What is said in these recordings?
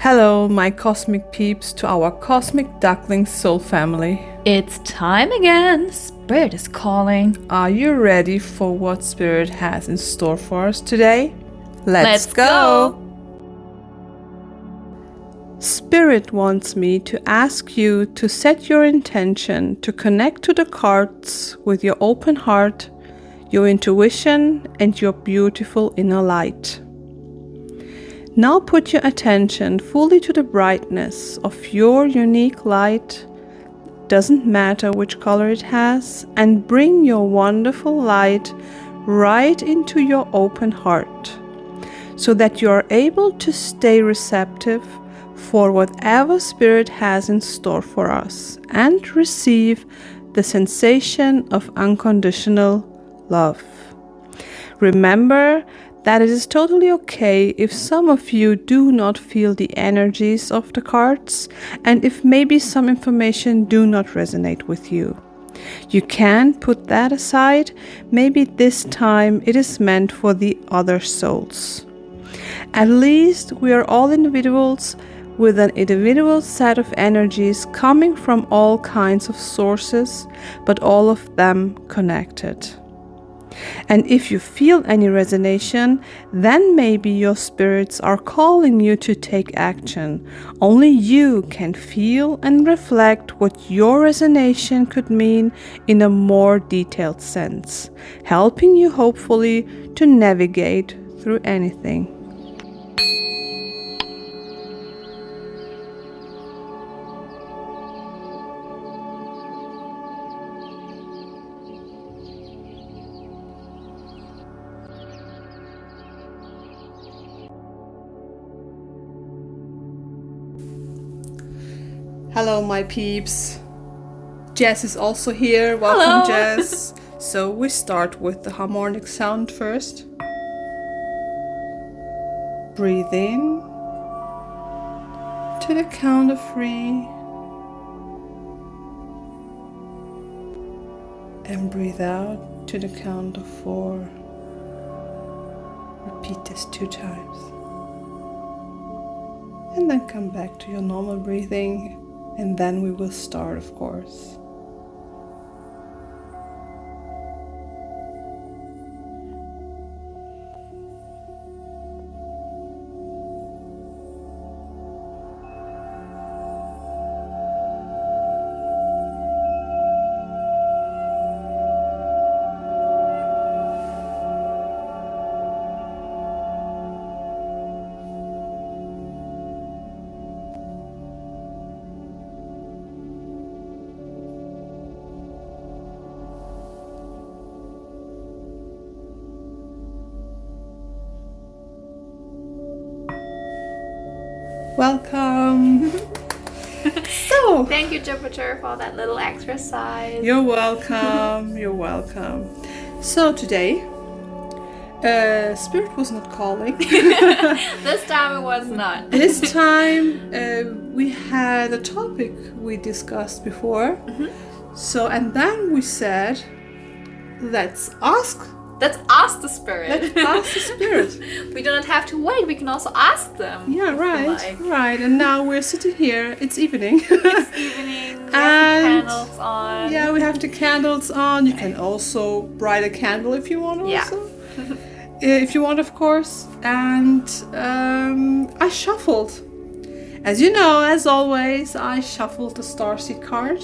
Hello, my cosmic peeps, to our cosmic duckling soul family. It's time again. Spirit is calling. Are you ready for what Spirit has in store for us today? Let's go! Spirit wants me to ask you to set your intention to connect to the cards with your open heart, your intuition, and your beautiful inner light. Now put your attention fully to the brightness of your unique light, doesn't matter which color it has, and bring your wonderful light right into your open heart, so that you are able to stay receptive for whatever Spirit has in store for us and receive the sensation of unconditional love. Remember that it is totally okay if some of you do not feel the energies of the cards and if maybe some information do not resonate with you. You can put that aside. Maybe this time it is meant for the other souls. At least we are all individuals with an individual set of energies coming from all kinds of sources, but all of them connected. And if you feel any resonation, then maybe your spirits are calling you to take action. Only you can feel and reflect what your resonation could mean in a more detailed sense, helping you hopefully to navigate through anything. Hello, my peeps. Jess is also here. Welcome, Hello. Jess. So we start with the harmonic sound first. Breathe in to the count of 3 and breathe out to the count of 4. Repeat this 2 times. And then come back to your normal breathing. And then we will start, of course. Welcome. So, Thank you, Jupiter, for that little exercise. you're welcome. You're welcome. So today, Spirit was not calling. This time it was not. This time we had a topic we discussed before. So, and then we said, let's ask Let's ask the spirit. Let's ask the Spirit. We do not have to wait. We can also ask them. Yeah, if we right, like. right. And now we're sitting here. It's evening. It's evening. We have the And- candles on. Yeah, we have the candles on. You can also bright a candle if you want. Yeah. Also, if you want, of course. And I shuffled. As you know, as always, I shuffled the Starseed card.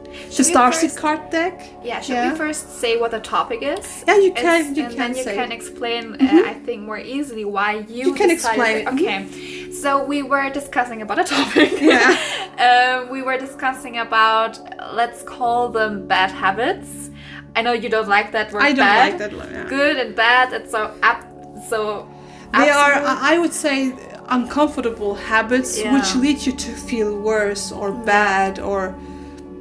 The we Starseed first- card deck. Yeah, should we first say what the topic is? Yeah, you can. And You then can you say. can explain, I think, more easily why You can decided. explain. Okay, so we were discussing about a topic. Yeah. We were discussing about, let's call them bad habits. I know you don't like that word. I don't bad. like that one. Yeah. Good and bad. It's so. They are, absolute. I would say, uncomfortable habits Yeah. which lead you to feel worse or bad or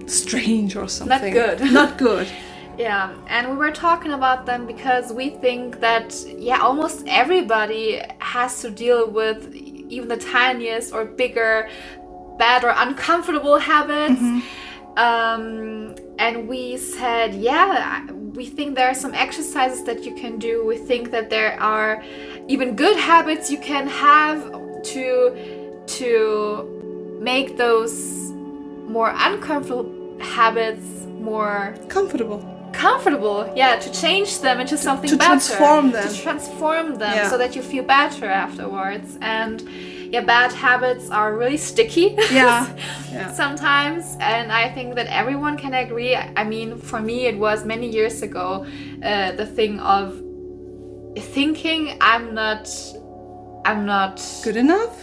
strange or something. good. Not good. Yeah, and we were talking about them because we think that, almost everybody has to deal with even the tiniest or bigger bad or uncomfortable habits. And we said, we think there are some exercises that you can do. We think that there are even good habits you can have to to make those more uncomfortable habits more Comfortable. To change them into something to better, transform them. to transform them Yeah. so that you feel better afterwards. And bad habits are really sticky. Yeah. Sometimes, and I think that everyone can agree. I mean, for me it was many years ago, the thing of thinking I'm not Good enough?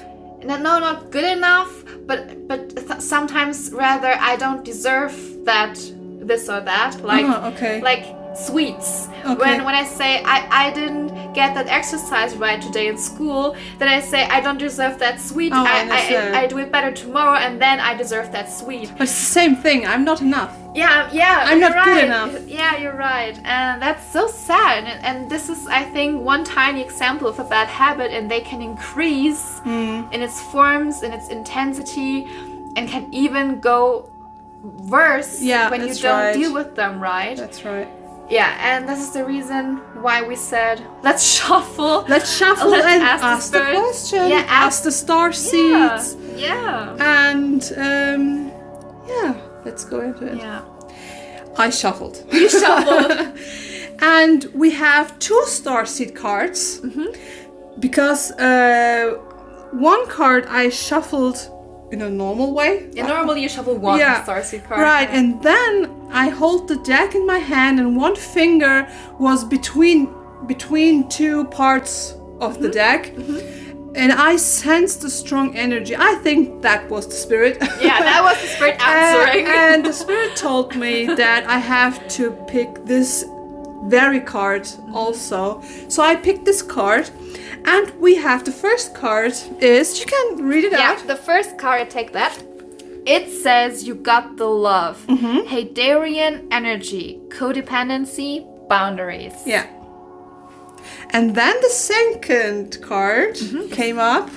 no, not good enough, but sometimes rather I don't deserve that, this or that, like okay. like sweets. Okay. When I say I didn't get that exercise right today in school, then I say I don't deserve that sweet. Oh, I understand. I do it better tomorrow, and then I deserve that sweet. But it's the same thing. I'm not enough. Yeah, I'm you're not right. good enough. Yeah, you're right. And that's so sad. And this is, I think, one tiny example of a bad habit, and they can increase in its forms, in its intensity, and can even go worse when you don't deal with them right. That's right. Yeah, and this is the reason why we said, let's shuffle. Let's shuffle and ask the question. Yeah, ask the star seeds. Yeah. And let's go into it. Yeah. I shuffled. You shuffled. And we have 2 star seed cards. Because one card I shuffled in a normal way. Yeah, normally you shuffle one starseed card. Right, and then I hold the deck in my hand, and one finger was between 2 parts of the deck. And I sensed a strong energy. I think that was the spirit. Yeah, that was the spirit answering. And the spirit told me that I have to pick this very card also. So I picked this card. And we have the first card is, you can read it out. Yeah, the first card, take that. It says you got the love. Hadarian energy, codependency, boundaries. Yeah. And then the second card came up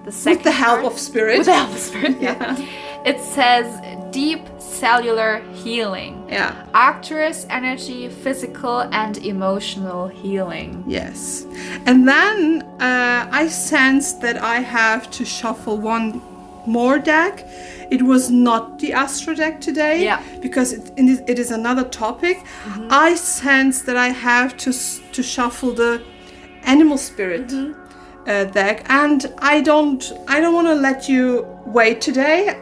with the help of spirit. With the help of spirit, yeah. It says deep cellular healing. Yeah. Arcturus energy, physical and emotional healing. Yes. And then I sensed that I have to shuffle one more deck. It was not the Astro deck today, because it is another topic. I sense that I have to shuffle the animal spirit deck, and I don't want to let you wait today.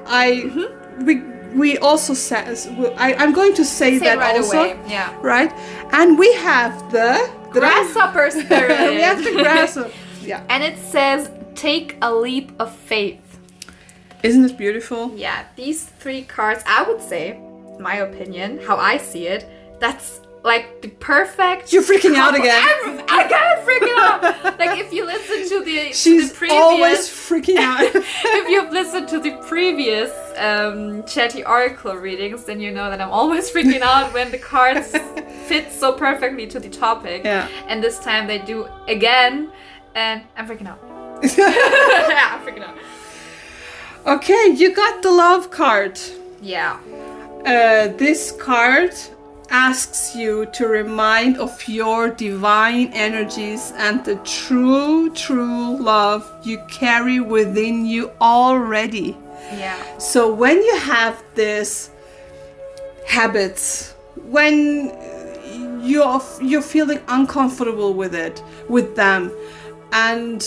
We also says I'm going to say that right also, away. Yeah. right? And we have the grasshopper spirit. We have the grasshopper. Yeah. And it says take a leap of faith. Isn't it beautiful? Yeah, these 3 cards, I would say, in my opinion, how I see it, that's like the perfect. You're freaking out again. I got freaking out. Like if you listen to the She's previous, always freaking out. If you've listened to the previous Chatty Oracle readings, then you know that I'm always freaking out when the cards fit so perfectly to the topic. Yeah. And this time they do again, and I'm freaking out. Yeah, I'm freaking out. Okay, you got the love card. Yeah. This card asks you to remind of your divine energies and the true love you carry within you already. Yeah. So when you have these habits, when you're feeling uncomfortable with them, and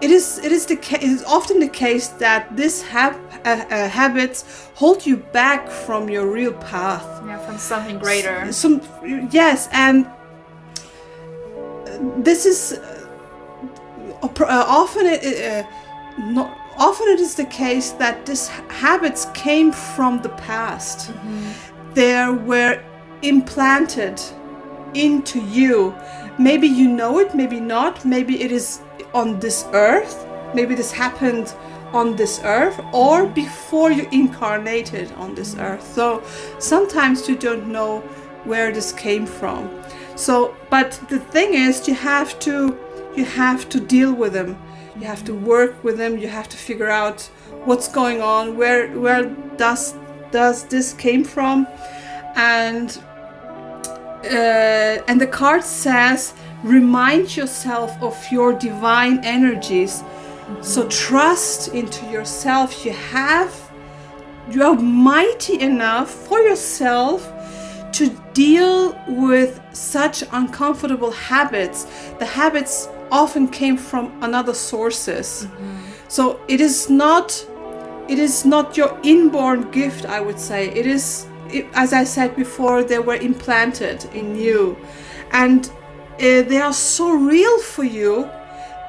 it is often the case that these habits hold you back from your real path. Yeah, from something greater. Yes, and this is often it is the case that these habits came from the past. They were implanted into you. Maybe you know it, maybe not. Maybe it is on this earth. Maybe this happened on this earth or before you incarnated on this earth. So sometimes you don't know where this came from. So, but the thing is, you have to deal with them. You have to work with them. You have to figure out what's going on. Where does this came from? And the card says, remind yourself of your divine energies So trust into yourself. You are mighty enough for yourself to deal with such uncomfortable habits. The habits often came from another sources. So it is not your inborn gift, I would say. As I said before, they were implanted in you, and they are so real for you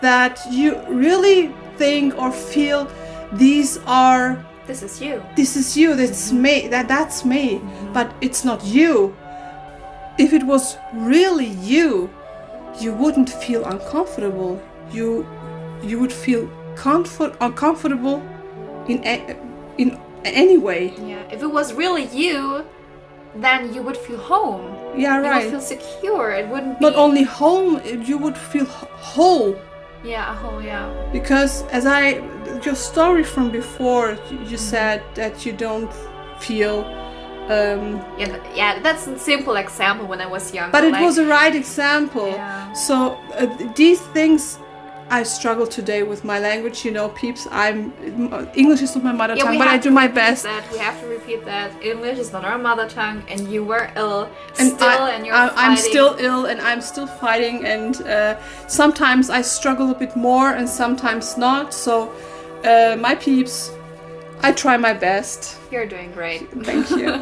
that you really think or feel this is you, that's me, that's me, but it's not you. If it was really you wouldn't feel uncomfortable. You would feel uncomfortable in any way. Yeah, if it was really you, then you would feel home. Yeah, right. You would feel secure. It wouldn't be... Not only home, you would feel whole. Yeah, a whole, yeah. Because your story from before, you said that you don't feel... Yeah, that's a simple example when I was younger. But it was a right example. Yeah. So these things, I struggle today with my language, peeps. English is not my mother tongue, but I do my best. We have to repeat that. English is not our mother tongue, and you were ill and you're fighting. I'm still ill, and I'm still fighting, and sometimes I struggle a bit more, and sometimes not. So, my peeps, I try my best. You're doing great. Thank you.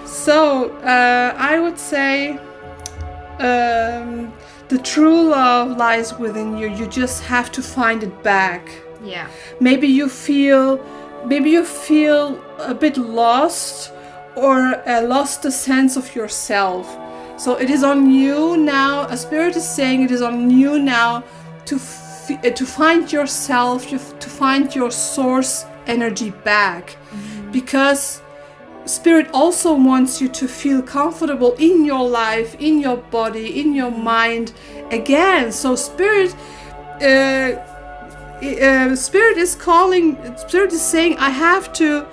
So, I would say... the true love lies within you. You just have to find it back. Yeah. Maybe you feel a bit lost, or lost the sense of yourself. So it is on you now. A spirit is saying it is on you now to find yourself, to find your source energy back, because Spirit also wants you to feel comfortable in your life, in your body, in your mind again. So Spirit is calling. Spirit is saying, I have to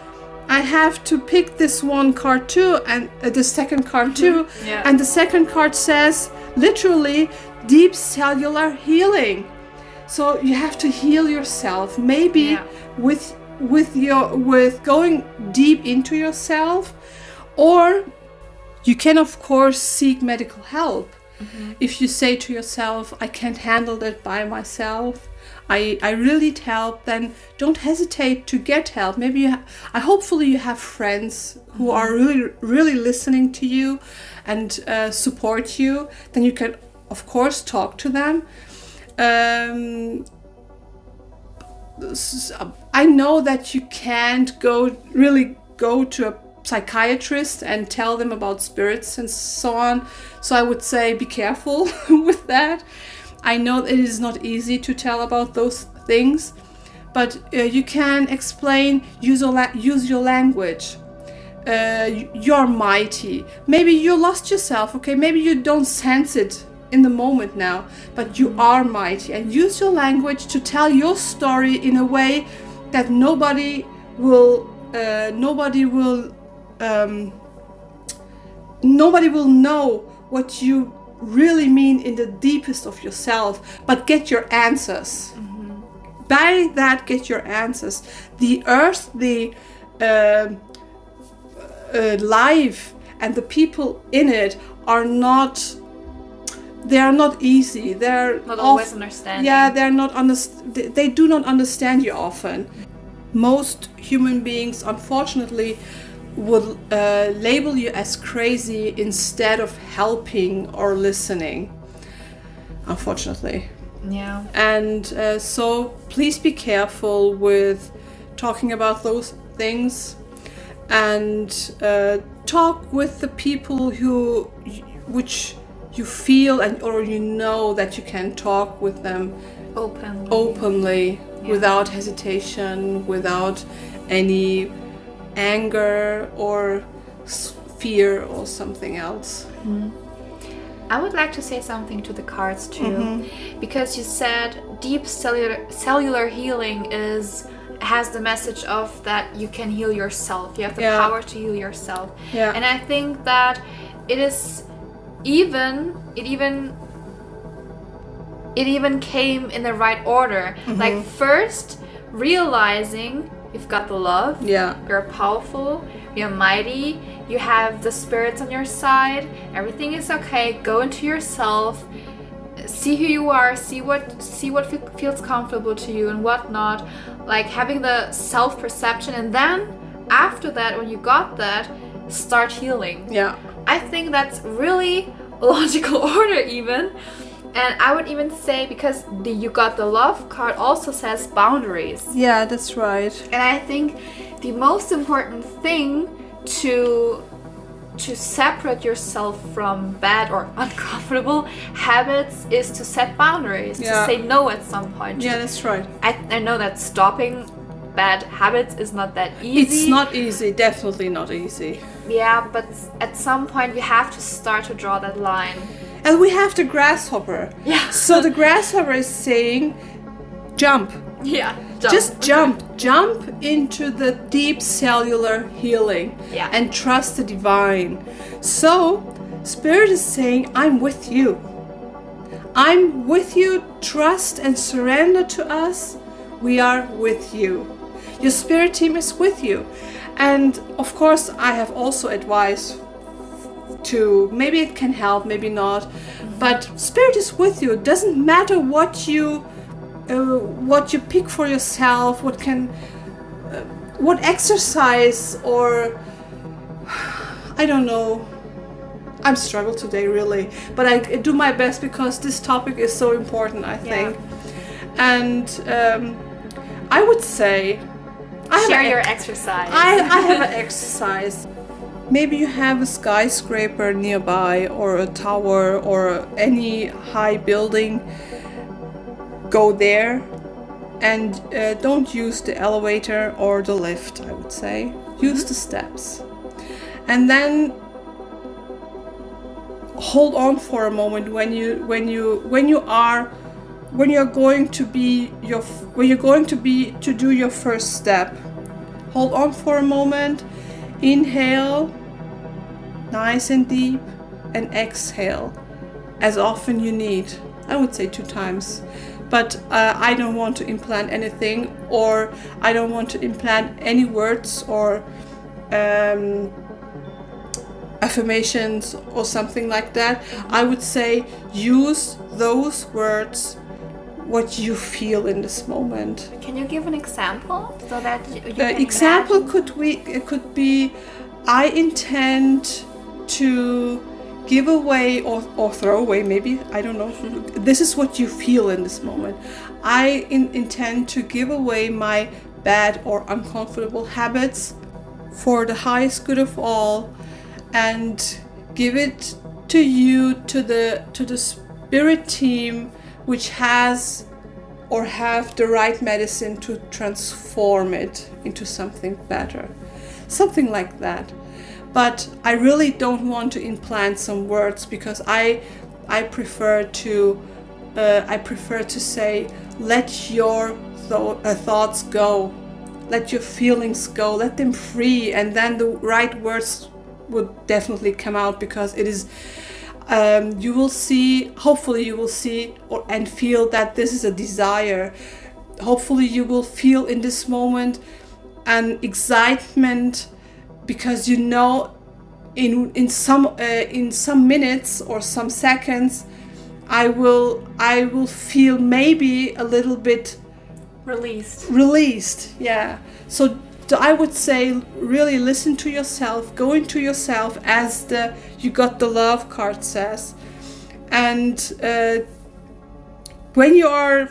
pick this one card too, and the second card too. Yeah. And the second card says literally deep cellular healing. So you have to heal yourself, maybe with going deep into yourself, or you can of course seek medical help. If you say to yourself, I can't handle that by myself, I really need help, then don't hesitate to get help. Maybe hopefully you have friends who are really listening to you and support you. Then you can of course talk to them. I know that you can't go to a psychiatrist and tell them about spirits and so on. So I would say be careful with that. I know it is not easy to tell about those things, but you can explain, use your language. You're mighty. Maybe you lost yourself, okay? Maybe you don't sense it in the moment now, but you are mighty, and use your language to tell your story in a way that nobody will know what you really mean in the deepest of yourself, but get your answers. By that, get your answers. The earth, the life, and the people in it are not. They are not easy. They're not always understanding. Yeah, they do not understand you often. Most human beings, unfortunately, would label you as crazy instead of helping or listening. Unfortunately. Yeah. And so please be careful with talking about those things, and talk with the people which you feel or you know that you can talk with them openly, without hesitation, without any anger or fear or something else. I would like to say something to the cards too, because you said deep cellular healing has the message of that you can heal yourself. You have the power to heal yourself. And I think that it even it even came in the right order. Like first realizing you've got the love, you're powerful, you're mighty, you have the spirits on your side, everything is okay, go into yourself, see who you are, see what feels comfortable to you and whatnot, like having the self-perception, and then after that, when you got that, start healing. I think that's really a logical order even. And I would even say, because the you got the love card also says boundaries. Yeah, that's right. And I think the most important thing to separate yourself from bad or uncomfortable habits is to set boundaries, to say no at some point. Yeah, that's right. I know that stopping bad habits is not that easy. It's not easy, definitely not easy. Yeah, but at some point you have to start to draw that line. And we have the grasshopper. Yeah. So the grasshopper is saying, jump. Yeah. Just jump. Jump into the deep cellular healing. Yeah. And trust the divine. So Spirit is saying, I'm with you. I'm with you. Trust and surrender to us. We are with you. Your spirit team is with you. And of course, I have also advice to, maybe it can help, maybe not, but spirit is with you. It doesn't matter what you pick for yourself, what exercise, or I don't know. I'm struggling today really, but I do my best because this topic is so important, I think. And I would say share your exercise. I have an exercise. Maybe you have a skyscraper nearby, or a tower, or any high building. Go there and don't use the elevator or the lift, I would say. Use the steps. And then hold on for a moment when you're going to do your first step. Hold on for a moment. Inhale, nice and deep, and exhale as often you need. I would say 2 times. But I don't want to implant anything, or I don't want to implant any words or affirmations or something like that. I would say use those words what you feel in this moment. Can you give an example so that you can example imagine? could be, I intend to give away or throw away, maybe, I don't know. This is what you feel in this moment. I intend to give away my bad or uncomfortable habits for the highest good of all, and give it to you, to the spirit team, which has or have the right medicine to transform it into something better. Something like that. But I really don't want to implant some words, because I prefer to say, let your thoughts go, let your feelings go, let them free, and then the right words would definitely come out, because it is you will see, hopefully you will see and feel that this is a desire. Hopefully you will feel in this moment an excitement, because you know in some minutes or some seconds I will feel maybe a little bit released. Yeah. So I would say, really listen to yourself, go into yourself, as you got the love card says. And when you are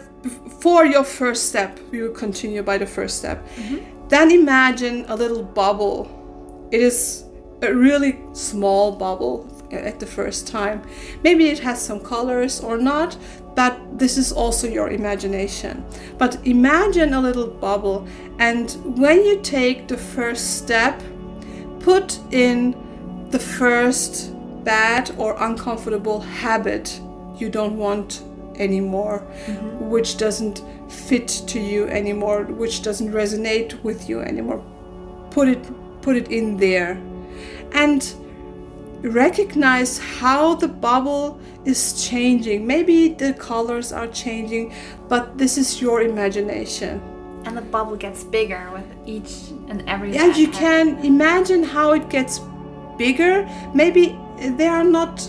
for your first step, we will continue by the first step. Then imagine a little bubble. It is a really small bubble at the first time. Maybe it has some colors or not, but this is also your imagination. But imagine a little bubble, and when you take the first step, put in the first bad or uncomfortable habit you don't want anymore, which doesn't fit to you anymore, which doesn't resonate with you anymore. Put it in there, and recognize how the bubble is changing. Maybe the colors are changing, but this is your imagination. And the bubble gets bigger with each and every And you can imagine how it gets bigger. Maybe they are not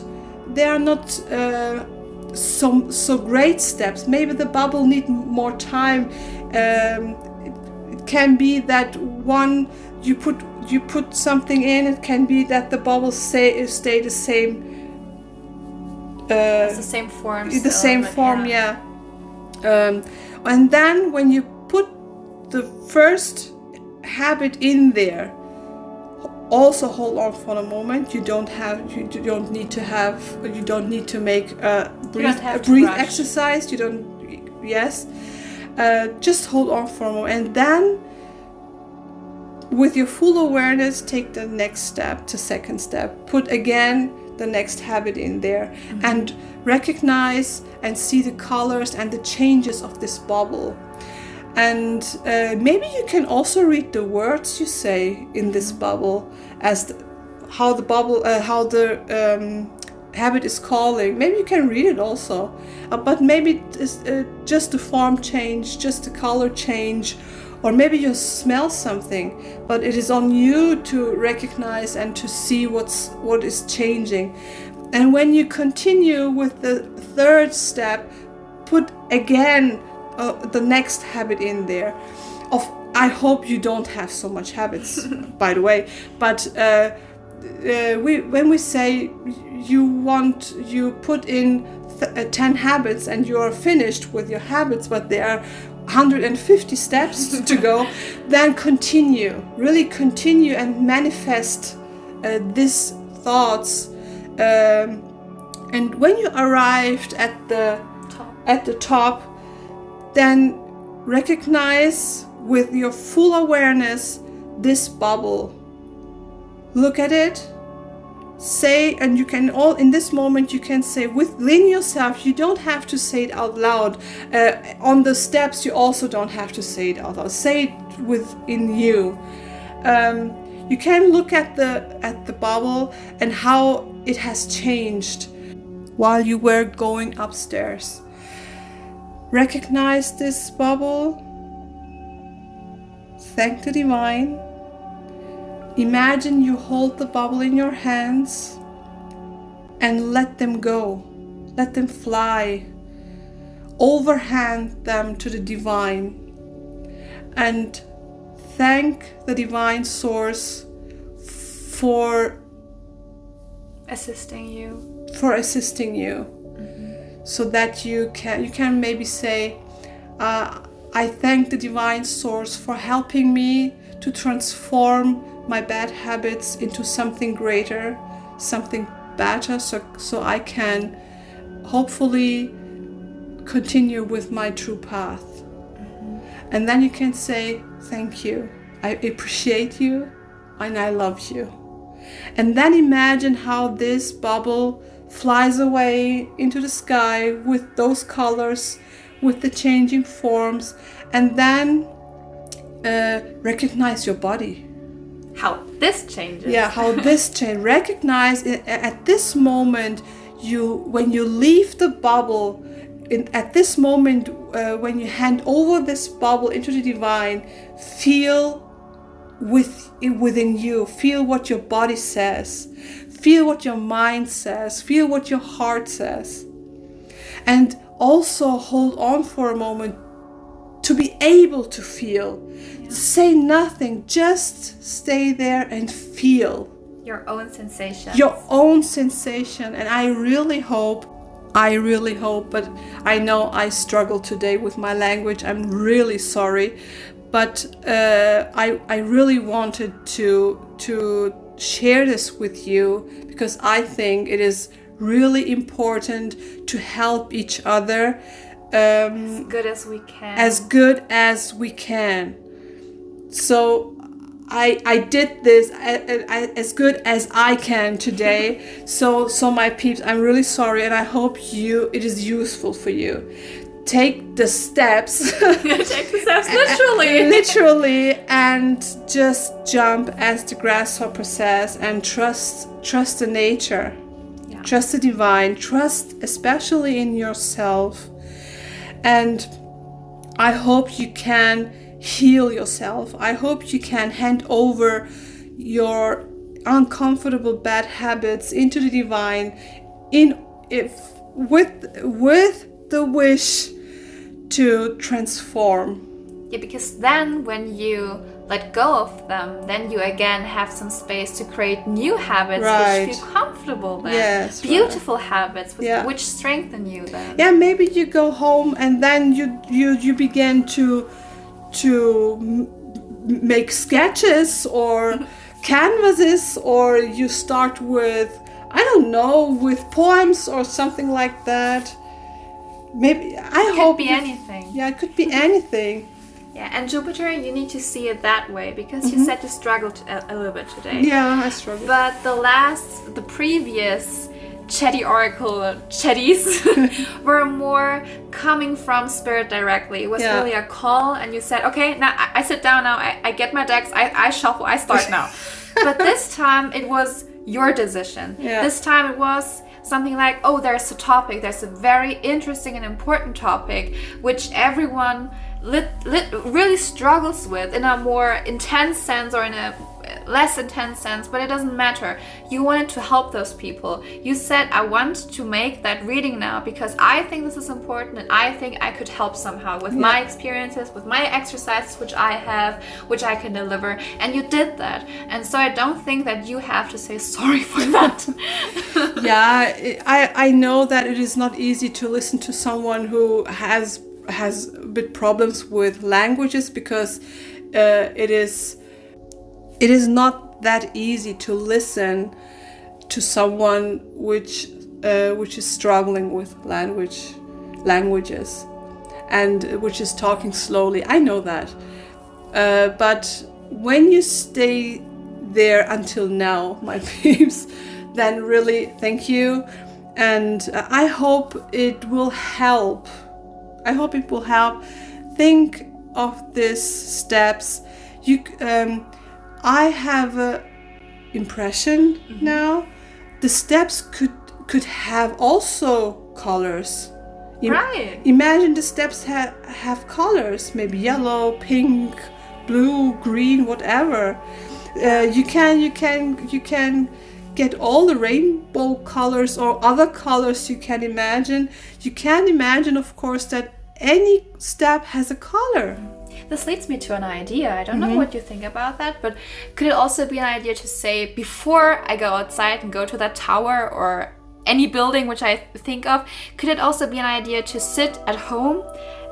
so great steps. Maybe the bubble need more time. It can be that one you put something in. It can be that the bubbles stay the same. It's the same form. The same form, yeah. And then when you put the first habit in there, also hold on for a moment. You don't need to make a breathe exercise. You don't. Yes. Just hold on for a moment, and then with your full awareness, take the next step, the second step. Put again the next habit in there, and recognize and see the colors and the changes of this bubble. And maybe you can also read the words you say in this bubble, as how the habit is calling. Maybe you can read it also, but maybe it's just the form change, just the color change, or maybe you smell something. But it is on you to recognize and to see what is changing. And when you continue with the third step, put again the next habit in there. I hope you don't have so much habits, by the way. But when we say you put in 10 habits and you are finished with your habits, but there are 150 steps to go, then really continue and manifest these thoughts. And when you arrived at the top, then recognize with your full awareness this bubble. Look at it, say, and you can in this moment you can say within yourself. You don't have to say it out loud. On the steps, you also don't have to say it out loud. Say it within you. You can look at the bubble and how it has changed while you were going upstairs. Recognize this bubble. Thank the divine. Imagine you hold the bubble in your hands and let them go. Let them fly. Overhand them to the divine. And thank the divine source for assisting you. So that you can maybe say, I thank the divine source for helping me to transform my bad habits into something greater, something better, so I can hopefully continue with my true path. And then you can say, thank you, I appreciate you, and I love you. And then imagine how this bubble flies away into the sky with those colors, with the changing forms, and then recognize your body. How this changes. Yeah, how this changes. Recognize at this moment, when you leave the bubble, at this moment, when you hand over this bubble into the divine, feel within you, feel what your body says, feel what your mind says, feel what your heart says. And also hold on for a moment to be able to feel. Yeah. Say nothing, just stay there and feel. Your own sensation. Your own sensation. And I really hope, but I know I struggle today with my language. I'm really sorry. But I really wanted to share this with you because I think it is really important to help each other as good as we can. As good as we can. So I did this as good as I can today. So my peeps, I'm really sorry, and I hope it is useful for you. take the steps. Take the steps literally. Literally, and just jump as the grasshopper says, and trust the nature. Yeah. Trust the divine. Trust especially in yourself. And I hope you can heal yourself. I hope you can hand over your uncomfortable bad habits into the divine with the wish to transform. Yeah, because then when you let go of them, then you again have some space to create new habits which feel comfortable then. Yes, beautiful habits which strengthen you then. Yeah, maybe you go home and then you begin to make sketches or canvases, or you start with, I don't know, with poems or something like that. Maybe I hope it could be anything. Yeah, it could be anything. Yeah, and Jupiter, you need to see it that way, because you said you struggled a little bit today. Yeah, I struggled. But the previous chatty oracle chatties were more coming from spirit directly. It was really a call, and you said, okay, now I sit down now, I get my decks, I shuffle, I start now. But this time it was your decision. Yeah. This time it was something like, oh, there's a topic, there's a very interesting and important topic which everyone really struggles with in a more intense sense or in a less intense sense, but it doesn't matter. You wanted to help those people. You said, I want to make that reading now because I think this is important and I think I could help somehow with my experiences, with my exercises which I have, which I can deliver, and you did that. And so I don't think that you have to say sorry for that. Yeah, I know that it is not easy to listen to someone who has a bit problems with languages, because it is not that easy to listen to someone which is struggling with languages and which is talking slowly. I know that, but when you stay there until now, my peeps, then really thank you, and I hope it will help. Think of these steps. I have an impression now. The steps could have also colors. Right. Imagine the steps have colors, maybe yellow, pink, blue, green, whatever. You can get all the rainbow colors or other colors you can imagine. You can imagine, of course, that any step has a color. This leads me to an idea. I don't know what you think about that, but could it also be an idea to say, before I go outside and go to that tower or any building which I think of, could it also be an idea to sit at home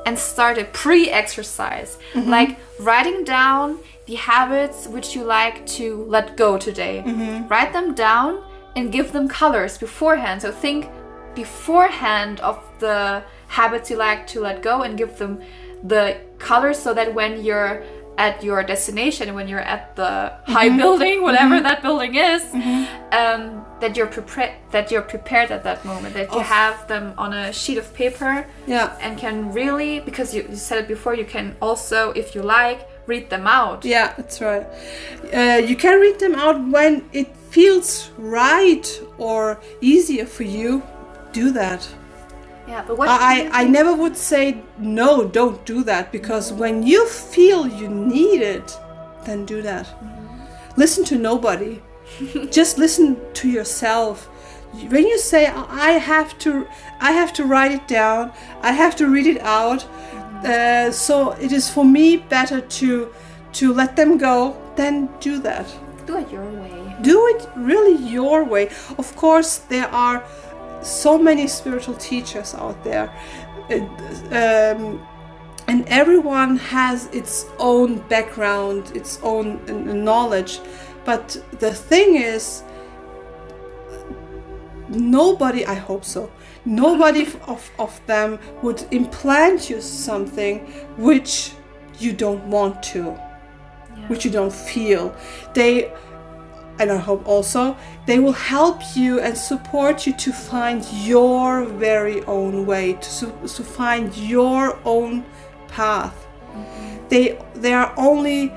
and start a pre-exercise? Like writing down the habits which you like to let go today. Write them down and give them colors beforehand. So think beforehand of the habits you like to let go and give them the colors, so that when you're at your destination, when you're at the high building, whatever that building is, that you're prepared at that moment, that you have them on a sheet of paper, and can really, because you said it before, you can also, if you like, read them out. Yeah, that's right. You can read them out when it feels right or easier for you. Do that. Yeah, but what I never would say no, don't do that, because when you feel you need it, then do that. Listen to nobody. Just listen to yourself. When you say I have to write it down, I have to read it out, so it is for me better to let them go, then do that. Do it your way. Do it really your way. Of course, there are so many spiritual teachers out there, and everyone has its own background, its own knowledge, but the thing is, nobody, I hope so, nobody of them would implant you something which you don't want to, which you don't feel. and I hope also, they will help you and support you to find your very own way, to find your own path. They are only,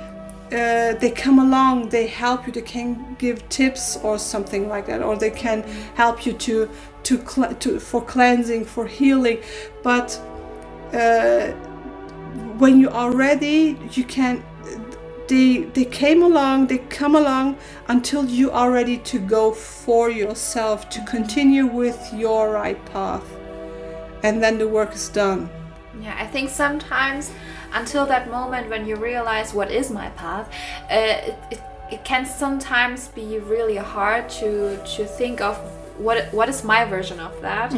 they come along, they help you, they can give tips or something like that, or they can help you for cleansing, for healing. But when you are ready, you can. They come along until you are ready to go for yourself, to continue with your right path, and then the work is done. Yeah, I think sometimes until that moment when you realize what is my path, it can sometimes be really hard to think of what is my version of that.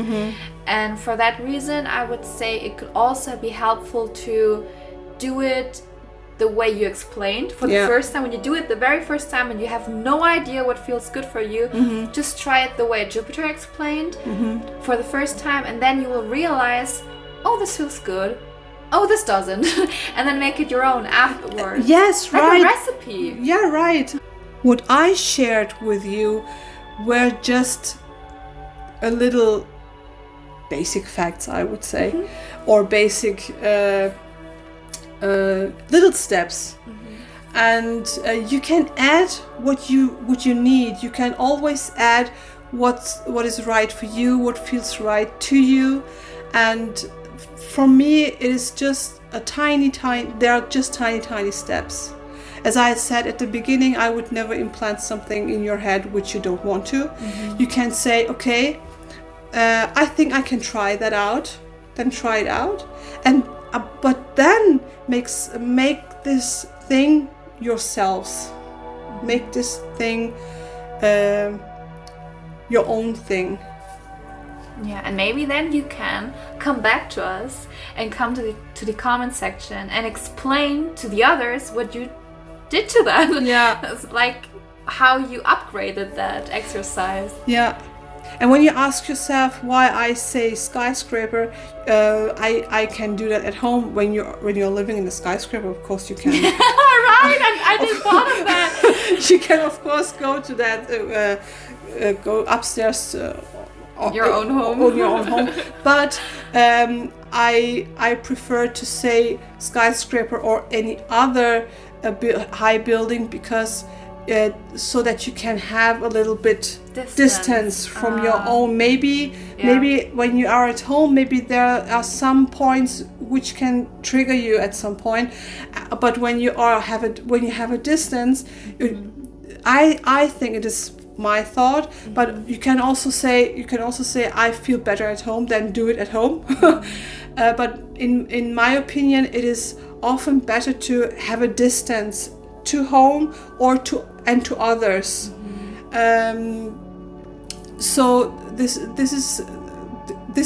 And for that reason, I would say it could also be helpful to do it the way you explained for the first time. When you do it the very first time and you have no idea what feels good for you, just try it the way Jupiter explained for the first time, and then you will realize, oh, this feels good, oh, this doesn't, and then make it your own afterwards. Yes, like right. a recipe. Yeah, right. What I shared with you were just a little basic facts, I would say, or basic little steps, and you can add what you need. You can always add what is right for you, what feels right to you. And for me, it is just there are just tiny steps. As I said at the beginning, I would never implant something in your head which you don't want to. You can say, okay, I think I can try that out, then try it out, and but then make this thing yourselves. Make this thing your own thing. Yeah, and maybe then you can come back to us and come to the comment section and explain to the others what you did to that. Yeah. Like how you upgraded that exercise. Yeah. And when you ask yourself why I say skyscraper, I can do that at home. When you're living in a skyscraper, of course you can. Right, I didn't thought of that. You can of course go to that, go upstairs. Your own home. On your own home. But I prefer to say skyscraper or any other high building, because so that you can have a little bit distance from your own. Maybe when you are at home, maybe there are some points which can trigger you at some point. But when you have a distance, I think it is my thought. But you can also say I feel better at home, then do it at home. But in my opinion, it is often better to have a distance to home or to others. So this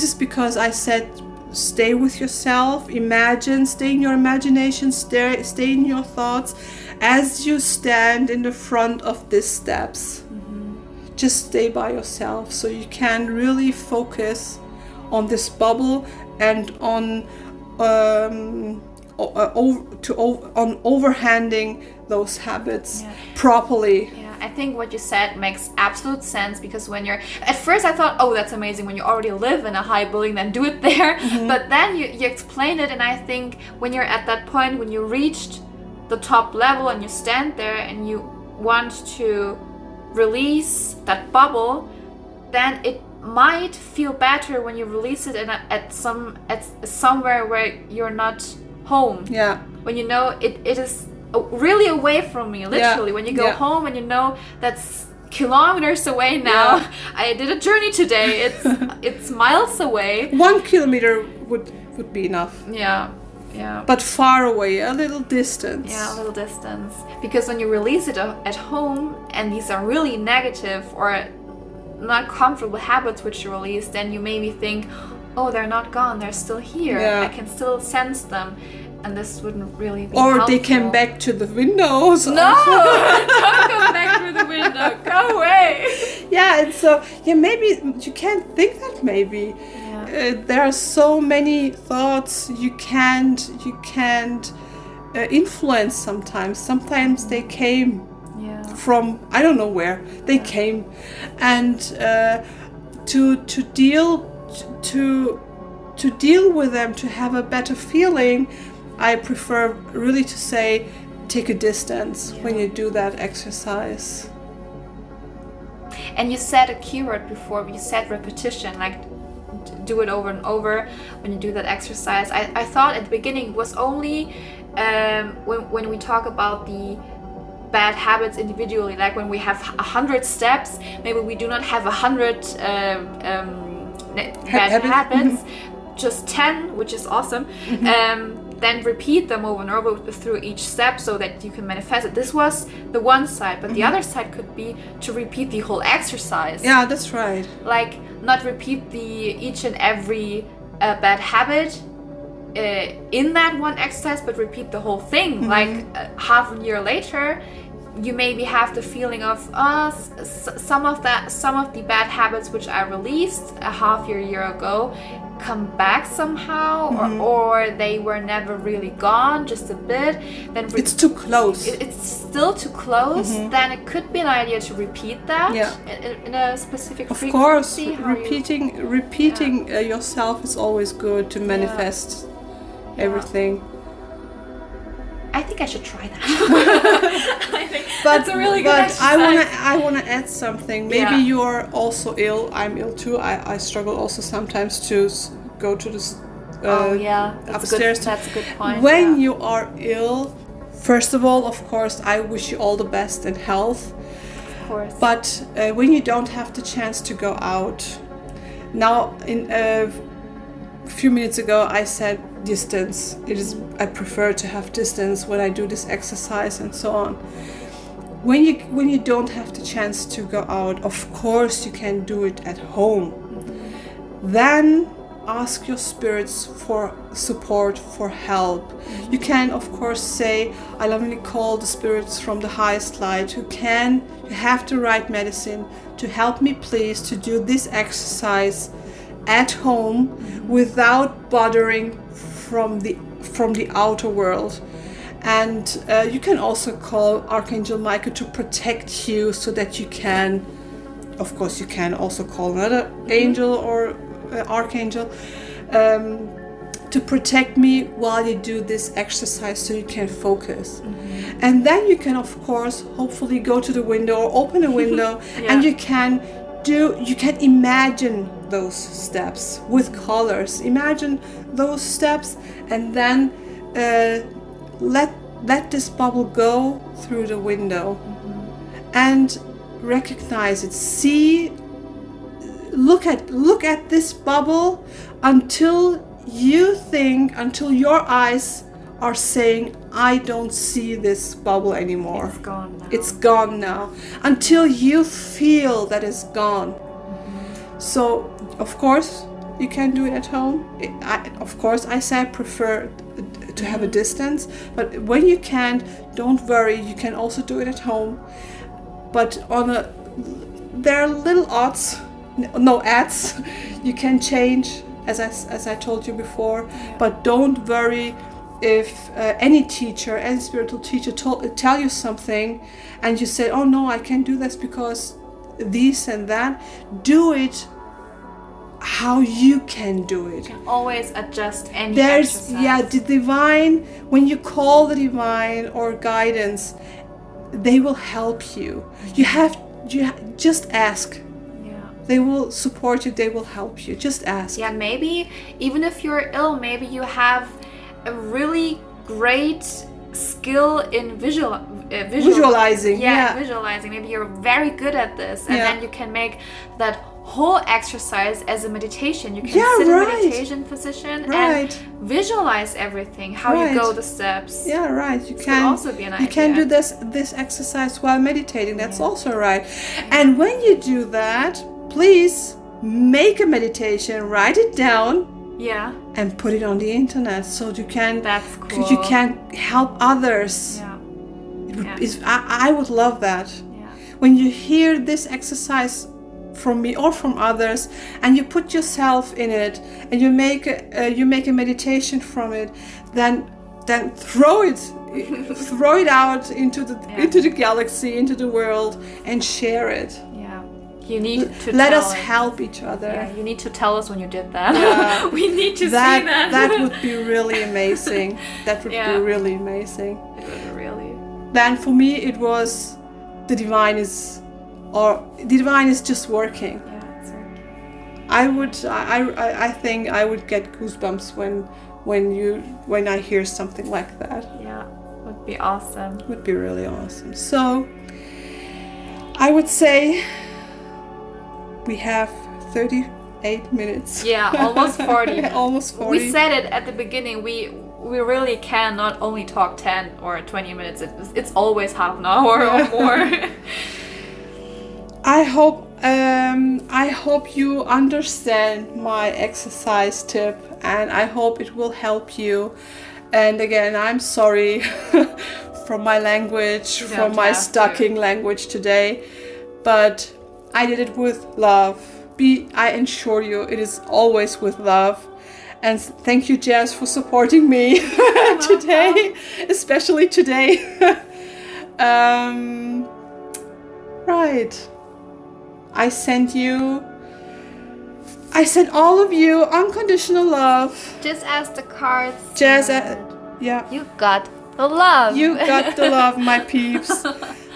is because I said stay with yourself, imagine, stay in your imagination, stay in your thoughts as you stand in the front of these steps. Just stay by yourself so you can really focus on this bubble and on overhanding those habits properly. Yeah, I think what you said makes absolute sense, because when you're at first I thought, oh, that's amazing, when you already live in a high building, then do it there. But then you explained it, and I think when you're at that point, when you reached the top level and you stand there and you want to release that bubble, then it might feel better when you release it at somewhere where you're not home. Yeah. When you know it is really away from me, literally. Yeah. When you go home and you know that's kilometers away now. Yeah. I did a journey today. It's miles away. 1 kilometer would be enough. Yeah. Yeah. But far away, a little distance. Yeah, a little distance. Because when you release it at home, and these are really negative or not comfortable habits which you release, then you maybe think, oh, they're not gone, they're still here. Yeah. I can still sense them. And this wouldn't really be Or helpful. they came back to the windows. No! Don't come back through the window. Go away! Yeah, and so, maybe you can't think that maybe. Yeah. There are so many thoughts you can't influence sometimes. Sometimes they came from I don't know where they came, and to deal with them, to have a better feeling, I prefer really to say take a distance when you do that exercise. And you said a keyword before. You said repetition, like do it over and over when you do that exercise. I thought at the beginning it was only when we talk about the bad habits individually, like when we have 100 steps, maybe we do not have 100 bad habits, just 10, which is awesome. Then repeat them over and over through each step so that you can manifest it. This was the one side, but the other side could be to repeat the whole exercise. Yeah, that's right. Like not repeat each and every bad habit in that one exercise, but repeat the whole thing. Like half a year later, you maybe have the feeling of some of the bad habits which I released a half year ago come back somehow, or they were never really gone, just a bit. Then it's too close. It's still too close. Then it could be an idea to repeat that in a specific frequency. Of course, repeating yourself is always good to manifest everything. I think I should try that. I think that's a really good exercise. But I wanna add something. Maybe you're also ill. I'm ill too. I struggle also sometimes to go to this upstairs. That's a good point. When you are ill, first of all, of course, I wish you all the best in health. Of course. But when you don't have the chance to go out, now a few minutes ago I said distance. I prefer to have distance when I do this exercise and so on. When you don't have the chance to go out, of course you can do it at home. Then ask your spirits for support, for help. You can of course say, I lovingly call the spirits from the highest light who have the right medicine to help me please to do this exercise at home without bothering from the outer world. And you can also call Archangel Michael to protect you so that you can, of course you can also call another angel or archangel to protect me while you do this exercise so you can focus. And then you can of course hopefully go to the window or open a window and you can imagine those steps with colors. Imagine those steps and then let this bubble go through the window and recognize it. Look at this bubble until your eyes are saying, I don't see this bubble anymore. It's gone now. It's gone now. Until you feel that it's gone. So, of course, you can do it at home. Of course, I say I prefer to have a distance. But when you can't, don't worry. You can also do it at home. But there are little odds. No ads. You can change, as I told you before. But don't worry if any teacher, any spiritual teacher tell you something and you say, oh no, I can't do this because this and that. Do it how you can do it. You can always adjust any exercise. The divine, when you call the divine or guidance, they will help you. You just ask. They will support you, they will help you. Just ask. Yeah, maybe even if you're ill, maybe you have a really great skill in visualizing. Visualizing. Maybe you're very good at this, and then you can make that whole exercise as a meditation. You can sit in a meditation position and visualize everything, how you go the steps. Yeah, right. You this can also be an idea. You can do this exercise while meditating. That's also right. And when you do that, please make a meditation, write it down. Yeah. And put it on the internet so you can. That's cool. You can help others. Yeah. I would love that. Yeah. When you hear this exercise from me or from others, and you put yourself in it, and you make a meditation from it, then then throw it out into the galaxy, into the world, and share it. Yeah. You need to let tell us us. help each other. Yeah, you need to tell us when you did that. Yeah. We need to see that. That would be really amazing. That would be really amazing. It would really. Then for me it was the divine is just working. Yeah, it's working. I think I would get goosebumps when I hear something like that. Yeah, would be awesome. Would be really awesome. So I would say we have 38 minutes. Yeah, almost 40. Almost 40. We said it at the beginning. We really can not only talk 10 or 20 minutes. It's always half an hour or more. I hope you understand my exercise tip, and I hope it will help you. And again, I'm sorry for my language, for my stucking language today, but I did it with love. I assure you, it is always with love. And thank you, Jess, for supporting me today, especially today. Right. I sent all of you unconditional love. Just as the cards. Yeah. You got the love. You got the love, my peeps.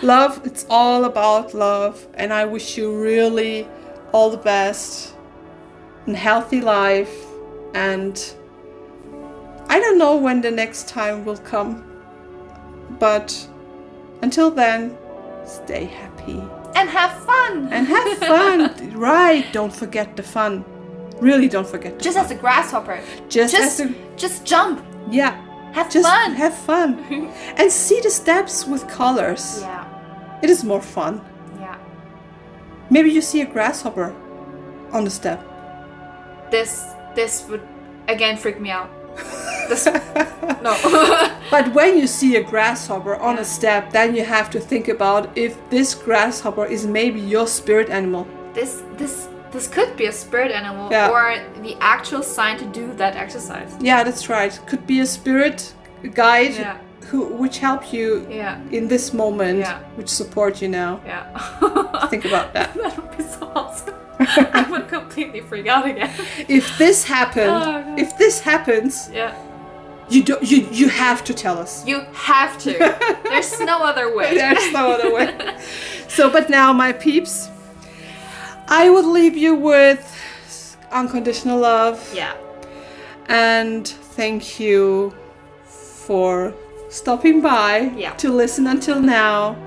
Love, it's all about love. And I wish you really all the best and healthy life. And I don't know when the next time will come. But until then, stay happy. And have fun. And have fun. Right. Don't forget the fun. Really don't forget the Just fun. as a grasshopper. Just jump. Yeah. Have Just fun. have fun. And see the steps with colors. Yeah. It is more fun. Yeah. Maybe you see a grasshopper on the step. This would again freak me out. No. But when you see a grasshopper on a step, then you have to think about if this grasshopper is maybe your spirit animal. This could be a spirit animal or the actual sign to do that exercise. Yeah, that's right. Could be a spirit guide which help you in this moment, which support you now. Yeah. Think about that. That would be so awesome. I would completely freak out again. If this happens, you have to tell us. You have to. There's no other way. There's no other way. So, but now, my peeps, I would leave you with unconditional love. Yeah. And thank you for stopping by to listen until now.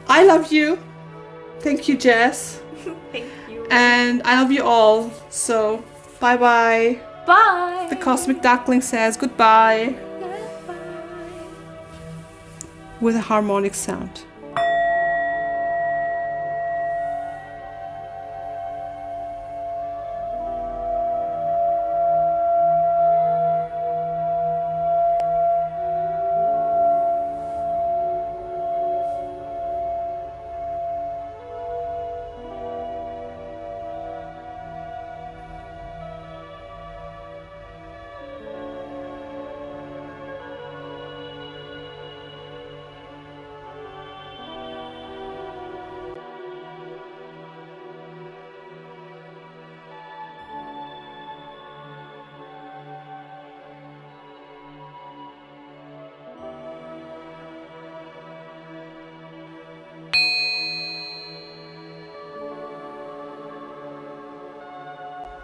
I love you. Thank you, Jess. Thank you. And I love you all. So, bye-bye. Bye. The Cosmic Duckling says goodbye. Goodbye. With a harmonic sound.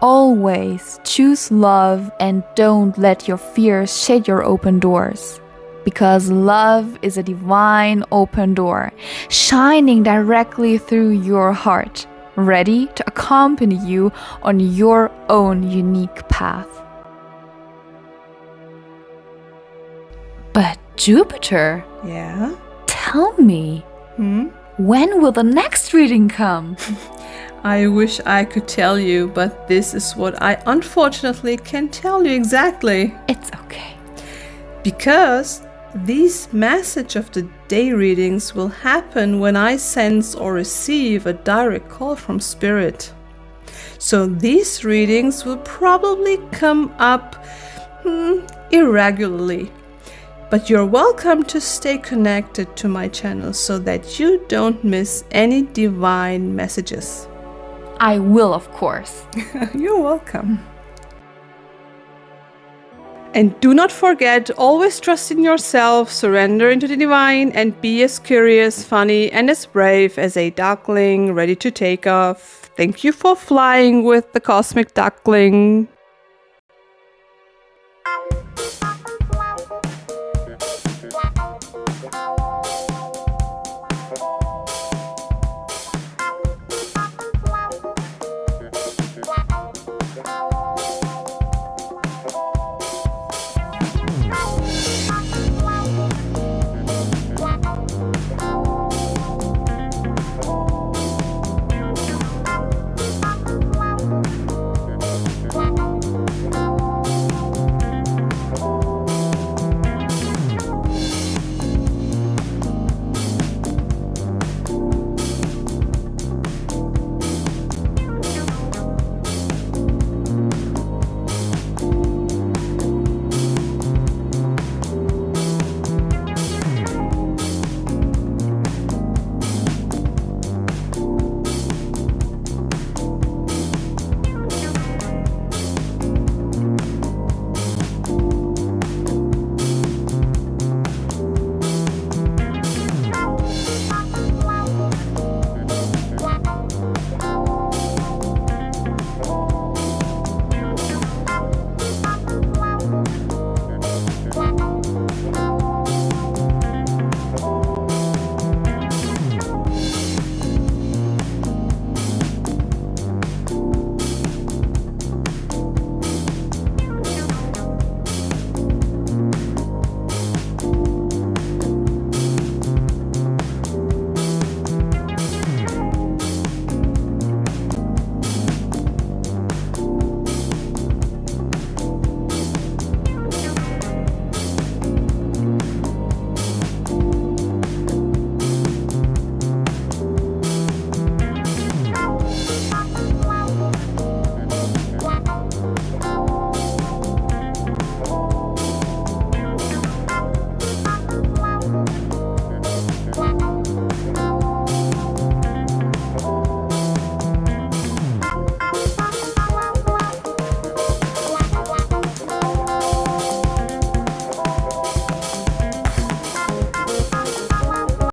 Always choose love and don't let your fears shade your open doors. Because love is a divine open door, shining directly through your heart, ready to accompany you on your own unique path. But Jupiter, Yeah? tell me, when will the next reading come? I wish I could tell you, but this is what I unfortunately can't tell you exactly. It's okay. Because these message of the day readings will happen when I sense or receive a direct call from Spirit. So these readings will probably come up irregularly. But you're welcome to stay connected to my channel so that you don't miss any divine messages. I will, of course. You're welcome. And do not forget, always trust in yourself, surrender into the divine, and be as curious, funny, and as brave as a duckling ready to take off. Thank you for flying with the cosmic duckling.